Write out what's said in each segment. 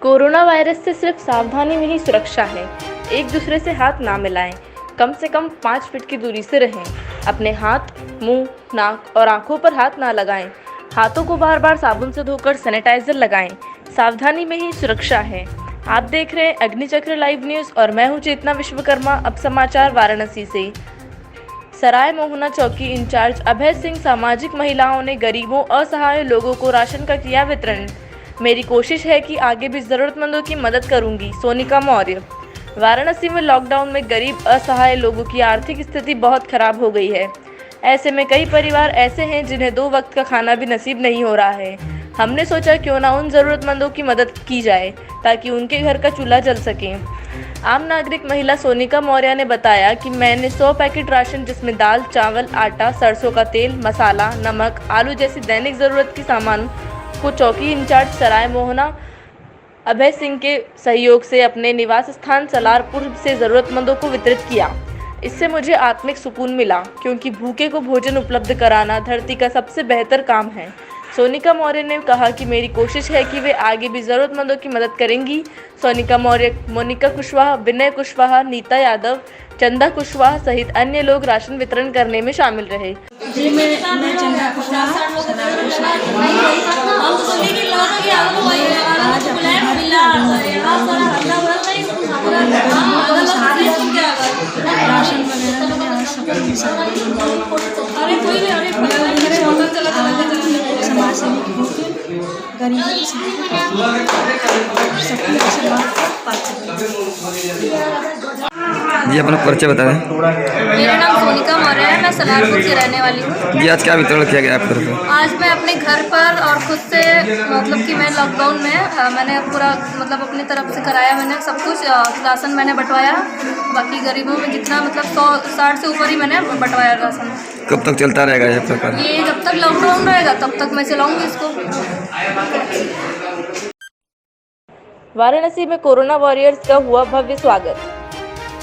Corona virus से सिर्फ सावधानी में ही सुरक्षा है। एक दूसरे से हाथ ना मिलाएं, कम से कम 5 फीट की दूरी से रहें। अपने हाथ, मुंह, नाक और आंखों पर हाथ ना लगाएं। हाथों को बार बार साबुन से धोकर सैनिटाइजर लगाएं। सावधानी में ही सुरक्षा है। आप देख रहे हैं अग्निचक्र लाइव न्यूज़ और मैं हूं चेतना विश्वकर्मा। अब समाचार वाराणसी से। सराय मोहना चौकी इंचार्ज अभय सिंह सामाजिक महिलाओं ने गरीबों असहाय लोगों को राशन का किया वितरण। मेरी कोशिश है कि आगे भी ज़रूरतमंदों की मदद करूंगी। सोनिका मौर्य। वाराणसी में लॉकडाउन में गरीब असहाय लोगों की आर्थिक स्थिति बहुत खराब हो गई है। ऐसे में कई परिवार ऐसे हैं जिन्हें 2 वक्त का खाना भी नसीब नहीं हो रहा है। हमने सोचा क्यों ना उन ज़रूरतमंदों की मदद की जाए ताकि उनके घर का चूल्हा जल सके। आम नागरिक महिला सोनिका मौर्य ने बताया कि मैंने 100 पैकेट राशन जिसमें दाल, चावल, आटा, सरसों का तेल, मसाला, नमक, आलू जैसी दैनिक ज़रूरत की सामान को चौकी इंचार्ज सराय मोहना अभय सिंह के सहयोग से अपने निवास स्थान सलारपुर से ज़रूरतमंदों को वितरित किया। इससे मुझे आत्मिक सुकून मिला क्योंकि भूखे को भोजन उपलब्ध कराना धरती का सबसे बेहतर काम है। सोनिका मौर्य ने कहा कि मेरी कोशिश है कि वे आगे भी ज़रूरतमंदों की मदद करेंगी। सोनिका मौर्य, मोनिका कुशवाहा, विनय कुशवाहा, नीता यादव, चंदा कुशवाहा सहित अन्य लोग राशन वितरण करने में शामिल रहे। जी मैं चंदा कुशवाहा आज अपने राशन वगैरह समाज सेवी होकर गरीबों की सबकी आशीर्वाद पाते जी अपना परिचय बता दें। मेरा नाम सोनिका मौर्य है, मैं सलारपुर की रहने वाली हूँ। जी आज क्या वितरण किया गया आपकी तरफ से? आज मैं अपने घर पर और खुद से मतलब कि मैं लॉकडाउन में मैंने पूरा मतलब अपनी तरफ से कराया। मैंने सब कुछ राशन मैंने बंटवाया। बाकी गरीबों में जितना मतलब 160 से ऊपर ही मैंने बंटवाया राशन। कब तक चलता रहेगा ये प्रकार? ये जब तक लॉकडाउन रहेगा तब तक मैं चलाऊँगी इसको। वाराणसी में कोरोना वॉरियर्स का हुआ भव्य स्वागत।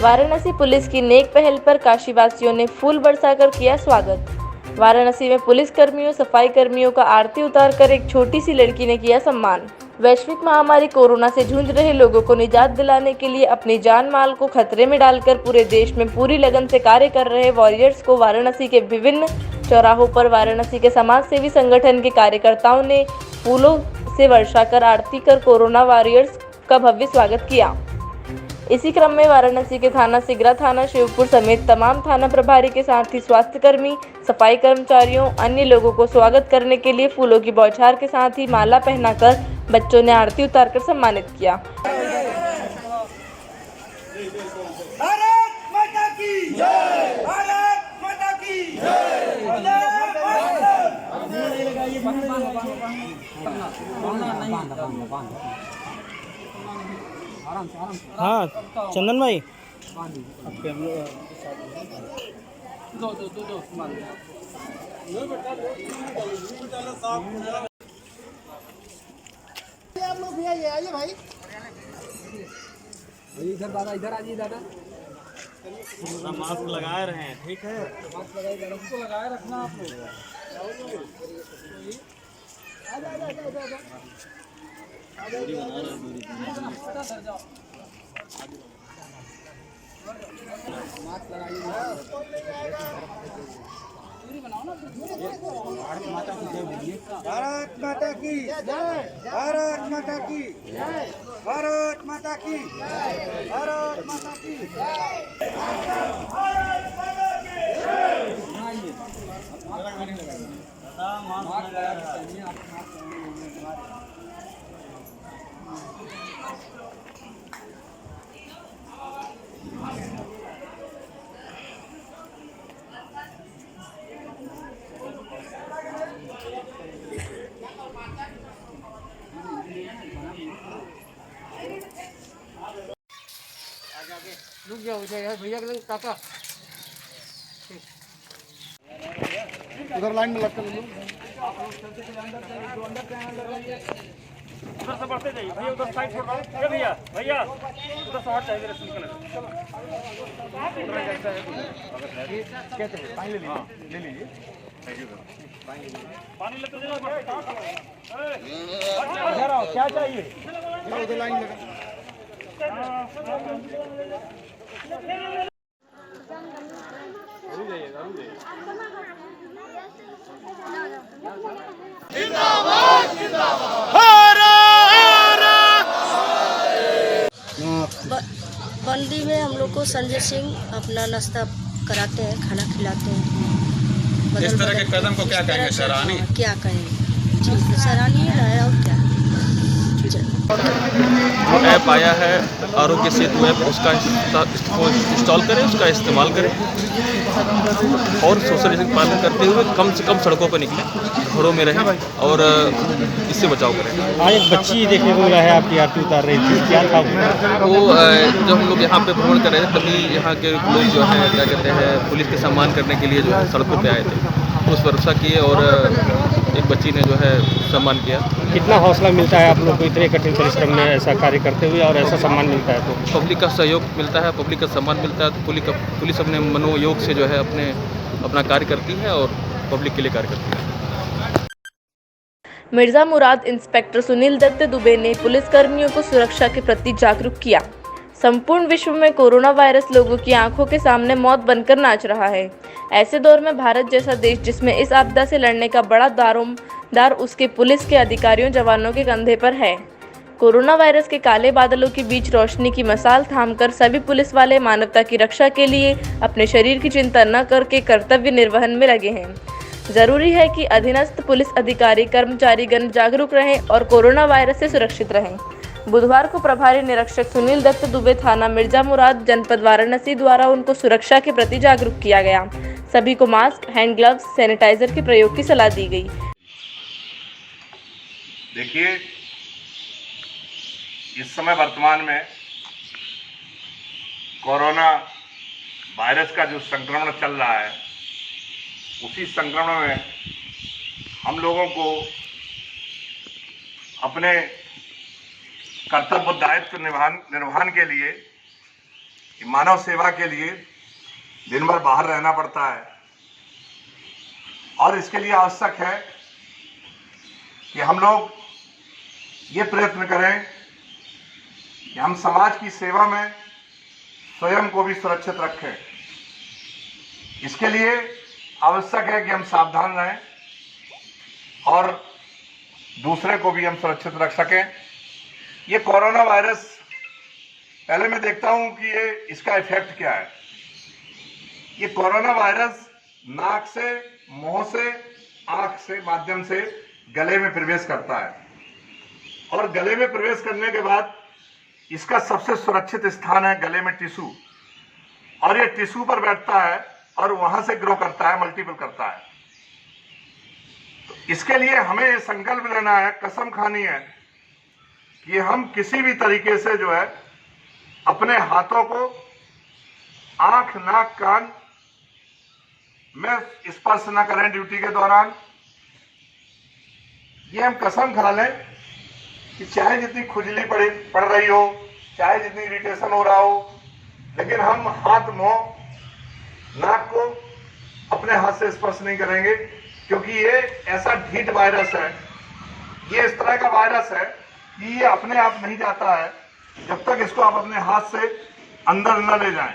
वाराणसी पुलिस की नेक पहल पर काशीवासियों ने फूल बरसाकर किया स्वागत। वाराणसी में पुलिस कर्मियों, सफाई कर्मियों का आरती उतारकर एक छोटी सी लड़की ने किया सम्मान। वैश्विक महामारी कोरोना से जूझ रहे लोगों को निजात दिलाने के लिए अपनी जान माल को खतरे में डालकर पूरे देश में पूरी लगन से कार्य कर रहे वॉरियर्स को वाराणसी के विभिन्न चौराहों पर वाराणसी के समाज सेवी संगठन के कार्यकर्ताओं ने फूलों से वर्षा कर आरती कर कोरोना वॉरियर्स का भव्य स्वागत किया। इसी क्रम में वाराणसी के थाना सिगरा, थाना शिवपुर समेत तमाम थाना प्रभारी के साथ ही स्वास्थ्यकर्मी, सफाई कर्मचारियों, अन्य लोगों को स्वागत करने के लिए फूलों की बौछार के साथ ही माला पहनाकर बच्चों ने आरती उतारकर सम्मानित किया। भारत माता की जय, भारत माता की जय, हाँ चंदन भाई आप लोग भी आइए भाई। इधर दादा, इधर आइए दादा। मास्क लगाए रहे हैं, ठीक है? मास्क लगाए रखना आप लोग। भारत माता की जय, भारत माता की जय, भारत माता की जय, भारत माता की रुक जाओ भैया के काका। उधर लाइन में लगकर उधर से बढ़ते जाइए भैया, उधर साइड छोड़ दो भैया, भैया उधर से हट जाइए रस्सी निकल। कहते हैं पानी ले लीजिए। पानी लेते जाइए। क्या चाहिए? उधर लाइन लगा। बंदी में हम लोग को संजय सिंह अपना नाश्ता कराते हैं, खाना खिलाते हैं। इस तरह के कदम को क्या कहेंगे, सराहनीय? क्या कहेंगे, ठीक है, सराहनीय है और क्या। जो ऐप आया है आरोग्य सेतु ऐप, उसका इंस्टॉल करें, उसका इस्तेमाल करें और सोशल डिस्टेंस पालन करते हुए कम से कम सड़कों पर निकलें, घरों में रहें और इससे बचाव करें। आज एक बच्ची देखने को मिला है आपकी आरती उतार रही थी, क्या था वो जब हम लोग यहाँ पे भ्रमण कर रहे थे तभी यहाँ के लोग जो है क्या कहते हैं पुलिस के सम्मान करने के लिए जो है सड़कों पे आए थे, उस पर वर्षा किए और एक बच्ची ने जो है सम्मान किया। कितना हौसला मिलता है आप लोग को इतने कठिन परिश्रम में ऐसा कार्य करते हुए और ऐसा सम्मान मिलता है? तो पब्लिक का सहयोग मिलता है, पब्लिक का सम्मान मिलता है, तो पुलिस अपने मनोयोग से जो है अपना कार्य करती है और पब्लिक के लिए कार्य करती है। मिर्जा मुराद इंस्पेक्टर सुनील दत्त दुबे ने पुलिसकर्मियों को सुरक्षा के प्रति जागरूक किया। संपूर्ण विश्व में कोरोना वायरस लोगों की आंखों के सामने मौत बनकर नाच रहा है। ऐसे दौर में भारत जैसा देश जिसमें इस आपदा से लड़ने का बड़ा दारोमदार उसके पुलिस के अधिकारियों जवानों के कंधे पर है। कोरोना वायरस के काले बादलों के बीच रोशनी की मसाल थामकर सभी पुलिस वाले मानवता की रक्षा के लिए अपने शरीर की चिंता न करके कर्तव्य निर्वहन में लगे हैं। जरूरी है कि अधीनस्थ पुलिस अधिकारी कर्मचारीगण जागरूक रहें और कोरोना वायरस से सुरक्षित रहें। बुधवार को प्रभारी निरीक्षक सुनील दत्त दुबे थाना मिर्जा मुराद जनपद वाराणसी द्वारा उनको सुरक्षा के प्रति जागरूक किया गया। सभी को मास्क, हैंड ग्लव्स, सैनिटाइजर के प्रयोग की सलाह दी गई। देखिए, इस समय वर्तमान में कोरोना वायरस का जो संक्रमण चल रहा है, उसी संक्रमण में हम लोगों को अपने कर्तव्य दायित्व निर्वहन के लिए, मानव सेवा के लिए दिन भर बाहर रहना पड़ता है और इसके लिए आवश्यक है कि हम लोग ये प्रयत्न करें कि हम समाज की सेवा में स्वयं को भी सुरक्षित रखें। इसके लिए आवश्यक है कि हम सावधान रहें और दूसरे को भी हम सुरक्षित रख सकें। ये कोरोना वायरस, पहले मैं देखता हूं कि इसका इफेक्ट क्या है। ये कोरोना वायरस नाक से, मुंह से, आंख से माध्यम से गले में प्रवेश करता है और गले में प्रवेश करने के बाद इसका सबसे सुरक्षित स्थान है गले में टिश्यू, और ये टिश्यू पर बैठता है और वहां से ग्रो करता है, मल्टीपल करता है। तो इसके लिए हमें ये संकल्प लेना है, कसम खानी है कि हम किसी भी तरीके से जो है अपने हाथों को आंख, नाक, कान में स्पर्श न करें ड्यूटी के दौरान। ये हम कसम खा लें कि चाहे जितनी खुजली पड़ रही हो, चाहे जितनी इरिटेशन हो रहा हो, लेकिन हम हाथ, मुंह, नाक को अपने हाथ से स्पर्श नहीं करेंगे, क्योंकि ये ऐसा ढीठ वायरस है, ये इस तरह का वायरस है कि ये अपने आप नहीं जाता है जब तक इसको आप अपने हाथ से अंदर न ले जाएं।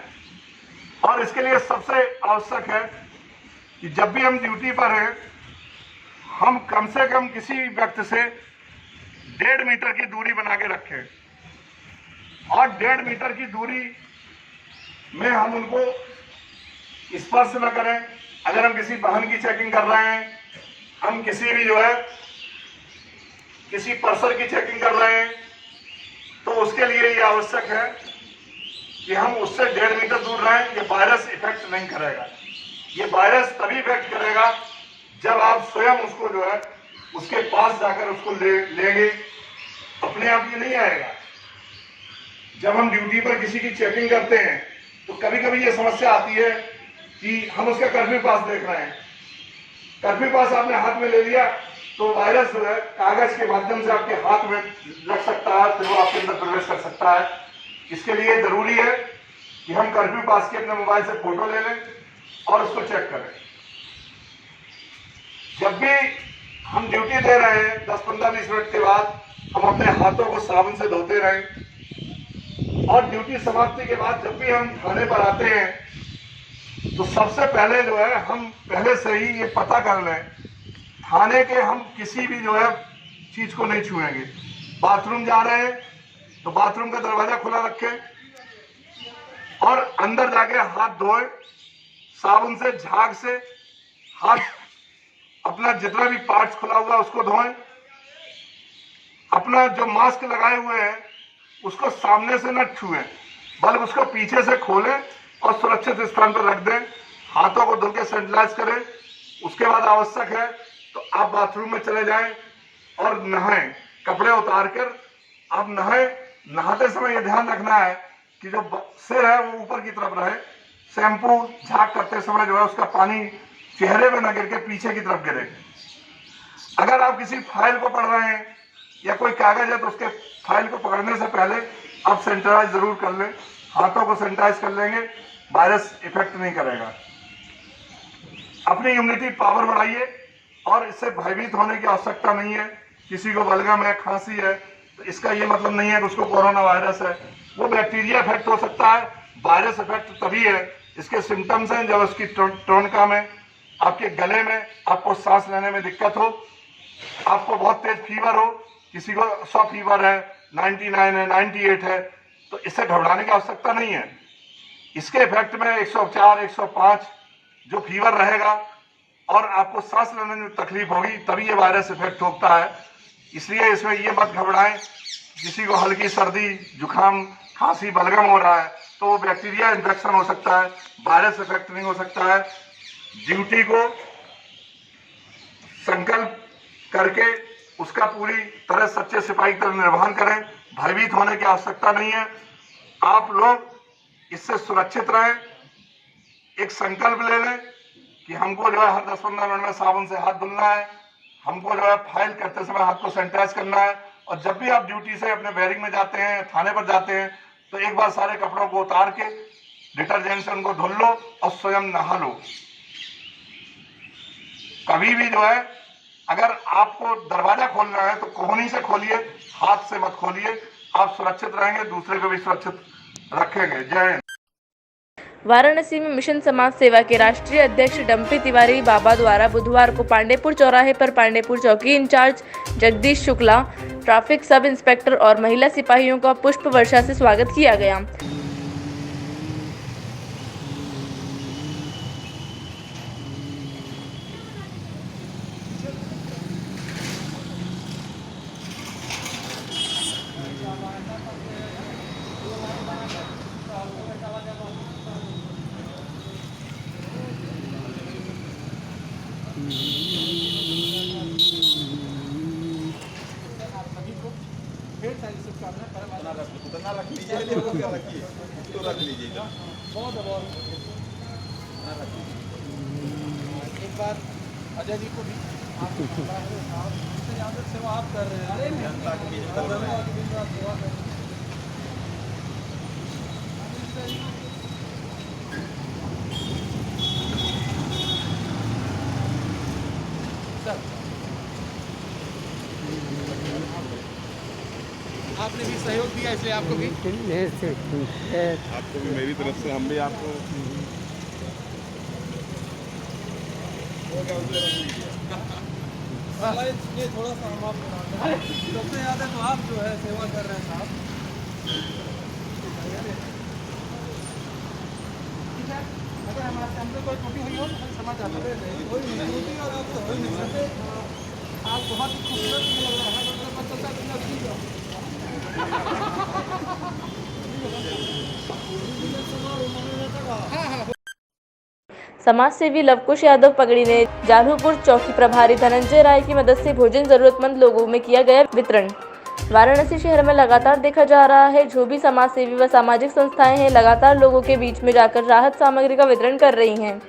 और इसके लिए सबसे आवश्यक है कि जब भी हम ड्यूटी पर हैं, हम कम से कम किसी व्यक्ति से 1.5 मीटर की दूरी बना के रखें और 1.5 मीटर की दूरी में हम उनको स्पर्श न करें। अगर हम किसी वाहन की चेकिंग कर रहे हैं, हम किसी भी जो है किसी पर्सन की चेकिंग कर रहे हैं, तो उसके लिए ये आवश्यक है कि हम उससे 1.5 मीटर दूर रहें। ये वायरस इफेक्ट नहीं करेगा। ये वायरस तभी इफेक्ट करेगा जब आप स्वयं उसको जो है उसके पास जाकर उसको लेंगे, अपने आप ये नहीं आएगा। जब हम ड्यूटी पर किसी की चेकिंग करते हैं तो कभी कभी ये समस्या आती है कि हम उसका कर्फ्यू पास देख रहे हैं, कर्फ्यू पास आपने हाथ में ले लिया तो वायरस जो है कागज के माध्यम से आपके हाथ में लग सकता है, फिर वो आपके अंदर प्रवेश कर सकता है। इसके लिए जरूरी है कि हम कर्फ्यू पास की अपने मोबाइल से फोटो ले लें और उसको चेक करें। जब भी हम ड्यूटी दे रहे हैं, 10-15-20 मिनट के बाद हम अपने हाथों को साबुन से धोते रहें। और ड्यूटी समाप्ति के बाद जब भी हम थाने पर आते हैं तो सबसे पहले जो है हम पहले से ही ये पता कर लें, थाने के हम किसी भी जो है चीज को नहीं छुएंगे। बाथरूम जा रहे हैं तो बाथरूम का दरवाजा खुला रखें और अंदर जाके हाथ धोए, साबुन से, झाग से हाथ, अपना जितना भी पार्ट्स खुला हुआ उसको धोएं। अपना जो मास्क लगाए हुए हैं उसको सामने से न छुएं, बल्कि उसको पीछे से खोलें और सुरक्षित स्थान पर रख दें। हाथों को धुल के सैनिटाइज करें। उसके बाद आवश्यक है तो आप बाथरूम में चले जाएं और नहाएं। कपड़े उतार कर आप नहाएं। नहाते समय ये ध्यान रखना है कि जो सिर है वो ऊपर की तरफ रहे। शैम्पू झाग करते समय जो है उसका पानी चेहरे में न गिर के पीछे की तरफ गिरे। अगर आप किसी फाइल को पढ़ रहे हैं या कोई कागज है तो उसके फाइल को पकड़ने से पहले आप सैनिटाइज जरूर कर लें। हाथों को सैनिटाइज कर लेंगे, वायरस इफेक्ट नहीं करेगा। अपनी इम्यूनिटी पावर बढ़ाइए और इससे भयभीत होने की आवश्यकता नहीं है। किसी को बलगम है, खांसी है तो इसका ये मतलब नहीं है कि उसको कोरोना वायरस है। वो बैक्टीरिया इफेक्ट हो सकता है, वायरस इफेक्ट तभी है। इसके सिम्टम्स हैं जब उसकी टोनका में, आपके गले में आपको सांस लेने में दिक्कत हो, आपको बहुत तेज फीवर हो, किसी को 100 फीवर है, 99 है, 98 है, तो इससे घबराने की आवश्यकता नहीं है। इसके इफेक्ट में 104, 105 जो फीवर रहेगा और आपको सांस लेने में तकलीफ होगी, तभी ये वायरस इफेक्ट होता है। इसलिए इसमें ये मत घबराएं। किसी को हल्की सर्दी, जुकाम, खांसी, बलगम हो रहा है तो वो बैक्टीरिया इन्फेक्शन हो सकता है, वायरस इफेक्ट नहीं हो सकता है। ड्यूटी को संकल्प करके उसका पूरी तरह सच्चे सिपाही की तरह निर्वहन करें। भयभीत होने की आवश्यकता नहीं है। आप लोग इससे सुरक्षित रहें। एक संकल्प ले लें कि हमको जो है हर 10-15 मिनट में साबुन से हाथ धुलना है, हमको जो है फाइल करते समय हाथ को सैनिटाइज करना है। और जब भी आप ड्यूटी से अपने बैरिक में जाते हैं, थाने पर जाते हैं, तो एक बार सारे कपड़ों को उतार के डिटर्जेंट से उनको धुल लो और स्वयं नहा लो। कभी भी जो है अगर आपको दरवाजा खोलना है तो कोहनी से खोलिए, हाथ से मत खोलिए। आप सुरक्षित रहेंगे, दूसरे को भी सुरक्षित रखेंगे। जय हिंद। वाराणसी में मिशन समाज सेवा के राष्ट्रीय अध्यक्ष डम्पी तिवारी बाबा द्वारा बुधवार को पांडेपुर चौराहे पर पांडेपुर चौकी incharge Jagdish Shukla, traffic sub inspector और महिला सिपाहियों का पुष्प वर्षा से स्वागत किया गया। एक बार अजय जी को भी सेवा आप कर रहे हैं। आपने भी सहयोग दिया इसलिए आपको भी मेरी तरफ से हम भी आपको ये थोड़ा सा हम आपको सबसे ज़्यादा तो आप जो है सेवा कर रहे हैं साहब। ठीक है, अगर हमारे हमसे कोई त्रुटि हुई हो तो हम क्षमा चाहते हैं। कोई त्रुटि और आपसे हो ही नहीं सकते। आप बहुत ही खूबसूरत लग रहा है, मतलब कितना ठीक है। समाज सेवी लवकुश यादव पगड़ी ने जालूपुर चौकी प्रभारी धनंजय राय की मदद से भोजन जरूरतमंद लोगों में किया गया वितरण। वाराणसी शहर में लगातार देखा जा रहा है जो भी समाज सेवी व सामाजिक संस्थाएं हैं लगातार लोगों के बीच में जाकर राहत सामग्री का वितरण कर रही हैं,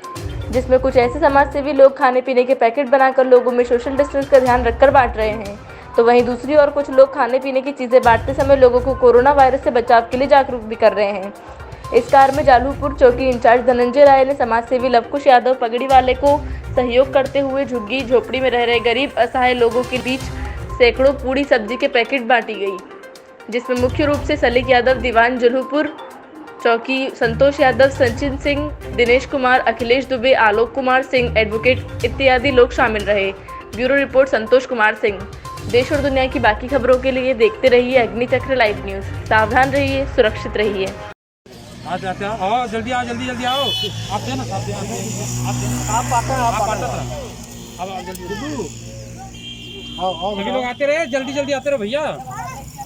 जिसमें कुछ ऐसे समाज सेवी लोग खाने पीने के पैकेट बनाकर लोगों में सोशल डिस्टेंस का ध्यान रखकर बांट रहे हैं, तो वहीं दूसरी ओर कुछ लोग खाने पीने की चीज़ें बांटते समय लोगों को कोरोना वायरस से बचाव के लिए जागरूक भी कर रहे हैं। इस कार्य में जालूपुर चौकी इंचार्ज धनंजय राय ने समाज सेवी लवकुश यादव पगड़ी वाले को सहयोग करते हुए झुग्गी झोपड़ी में रह रहे गरीब असहाय लोगों के बीच सैकड़ों पूड़ी सब्जी के पैकेट बांटी गई, जिसमें मुख्य रूप से सलीक यादव, दीवान जुल्हपुर चौकी, संतोष यादव, संचिन सिंह, दिनेश कुमार, अखिलेश दुबे, आलोक कुमार सिंह, एडवोकेट इत्यादि लोग शामिल रहे। Bureau report Santosh Kumar Singh. देश और दुनिया की बाकी खबरों के लिए देखते रहिए अग्निचक्र लाइव न्यूज़। सावधान रहिए, सुरक्षित रहिए। आज आते हैं, आओ जल्दी आओ, जल्दी जल्दी आओ। आप देना, आप देना, आप आता अब जल्दी सभी लोग आते रहे, जल्दी जल्दी आते रहे भैया।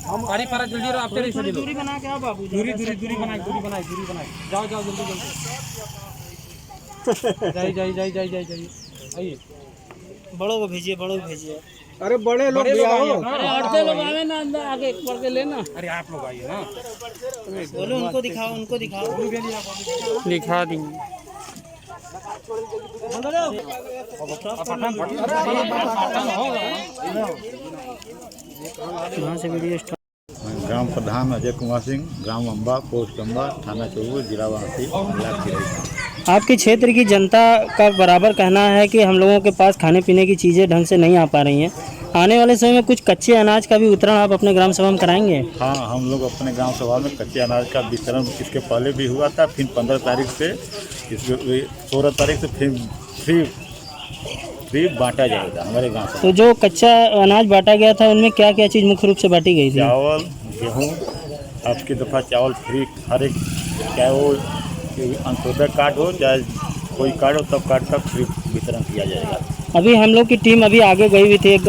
हम पारी पारा जल्दी आते रहे सभी लोग। दूरी बना के आओ बाबू, दूरी बनाए। जाओ जाओ जल्दी जाइए। आइए, बड़ों को भेजिए। अरे बड़े लोग भी आओ। औरतें लोग आवे ना, अंदर आगे बढ़ के लेना। अरे आप लोग आइए ना, बोलो उनको दिखाओ। दिखा देंगे। ग्राम प्रधान अजय कुमार सिंह, ग्राम अम्बा, पोस्ट अम्बा, थाना चौबूर, जिला वासी, आपके क्षेत्र की जनता का बराबर कहना है कि हम लोगों के पास खाने पीने की चीज़ें ढंग से नहीं आ पा रही हैं। आने वाले समय में कुछ कच्चे अनाज का भी वितरण आप अपने ग्राम सभा में कराएंगे? हाँ, हम लोग अपने ग्राम सभा में कच्चे अनाज का वितरण इसके पहले भी हुआ था, फिर 15 तारीख से 16 तारीख से फिर फ्री बांटा जाएगा हमारे गाँव से। तो जो कच्चा अनाज बांटा गया था उनमें क्या क्या चीज़ मुख्य रूप से बांटी गई थी? चावल, गेहूँ, अब की दफ़ा चावल फ्री, हर एक, चाहे वो अंत्योदय कार्ड हो चाहे कोई कार्ड हो, तब कार्ड का फ्री वितरण किया जाएगा। अभी हम लोग की टीम अभी आगे गई हुई थी, एक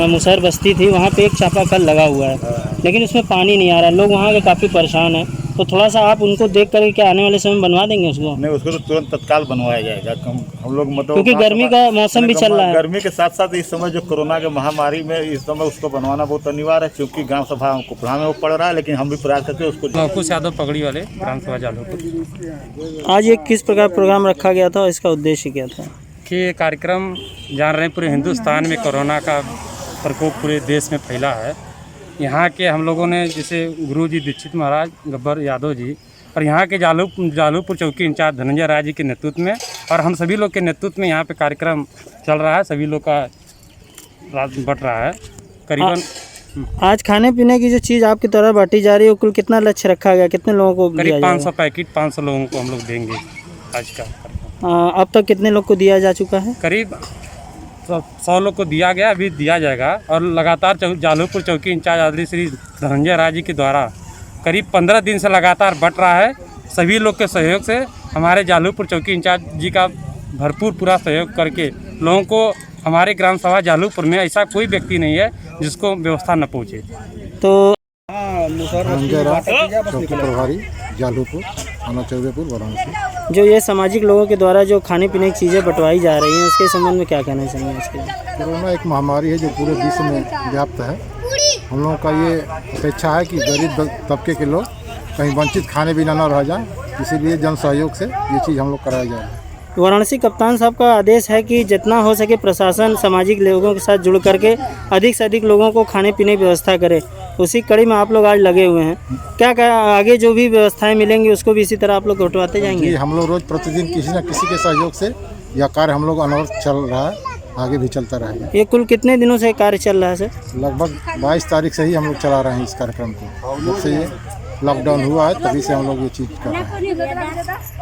मुसहर बस्ती थी, वहाँ पे एक चापाकल लगा हुआ है, लेकिन उसमें पानी नहीं आ रहा। लोग वहाँ के काफ़ी परेशान हैं, तो थोड़ा सा आप उनको देख कर क्या आने वाले समय में बनवा देंगे उसको? नहीं, उसको तो तुरंत तत्काल बनवाया जाएगा। हम लोग मतलब क्योंकि गर्मी का मौसम भी चल रहा है। गर्मी के साथ साथ इस समय जो कोरोना के महामारी में इस समय उसको बनवाना बहुत अनिवार्य है, क्योंकि ग्राम सभा कुपड़ा में वो पड़ रहा है, लेकिन हम भी प्रयास करते हैं उसको। कुछ यादव पगड़ी वाले ग्राम सभा जालूपुर। आज ये किस प्रकार प्रोग्राम रखा गया था और इसका उद्देश्य क्या था? कि ये कार्यक्रम जान रहे हैं पूरे हिंदुस्तान में कोरोना का प्रकोप पूरे देश में फैला है। यहाँ के हम लोगों ने जैसे गुरु जी दीक्षित महाराज, गब्बर यादव जी और यहाँ के जालूपुर चौकी इंचार्ज धनंजय राय जी के नेतृत्व में और हम सभी लोग के नेतृत्व में यहाँ पे कार्यक्रम चल रहा है। सभी लोग का रात बट रहा है। करीबन आज खाने पीने की जो चीज़ आपकी तरह बांटी जा रही है, कुल कितना लक्ष्य रखा गया, कितने लोगों को? करीब 500 पैकेट 500 लोगों को हम लोग देंगे आज का। अब तक कितने लोग को दिया जा चुका है? करीब 100 लोग को दिया गया, अभी दिया जाएगा। और लगातार जालूपुर चौकी इंचार्ज आदरणीय श्री धनंजय राय जी के द्वारा करीब 15 दिन से लगातार बट रहा है। सभी लोग के सहयोग से हमारे जालूपुर चौकी इंचार्ज जी का भरपूर पूरा सहयोग करके लोगों को हमारे ग्राम सभा जालूपुर में ऐसा कोई व्यक्ति नहीं है जिसको व्यवस्था न पहुँचे। तो चौकी प्रभारी जालूपुर, थाना चौबेपुर, वाराणसी। जो ये सामाजिक लोगों के द्वारा जो खाने पीने की चीज़ें बंटवाई जा रही हैं, उसके संबंध में क्या कहना चाहिए? इसके कोरोना एक महामारी है जो पूरे विश्व में व्याप्त है। हम लोगों का ये अपेक्षा है कि गरीब तबके के लोग कहीं वंचित खाने बिना न रह जाए, इसीलिए जन सहयोग से ये चीज़ हम लोग कराया जाए। वाराणसी कप्तान साहब का आदेश है कि जितना हो सके प्रशासन सामाजिक लोगों के साथ जुड़ करके अधिक से अधिक लोगों को खाने पीने की व्यवस्था करे। उसी कड़ी में आप लोग आज लगे हुए हैं। क्या आगे जो भी व्यवस्थाएं मिलेंगी उसको भी इसी तरह आप लोग घटवाते जाएंगे? हम लोग रोज़ प्रतिदिन किसी न किसी के सहयोग से यह कार्य हम लोग अनवरत चल रहा है, आगे भी चलता रहेगा। ये कुल कितने दिनों से कार्य चल रहा है सर? लगभग 22 तारीख से ही हम लोग चला रहे हैं इस कार्यक्रम को। जब से ये लॉकडाउन हुआ है तभी से हम लोग ये चीज़ कर रहे हैं।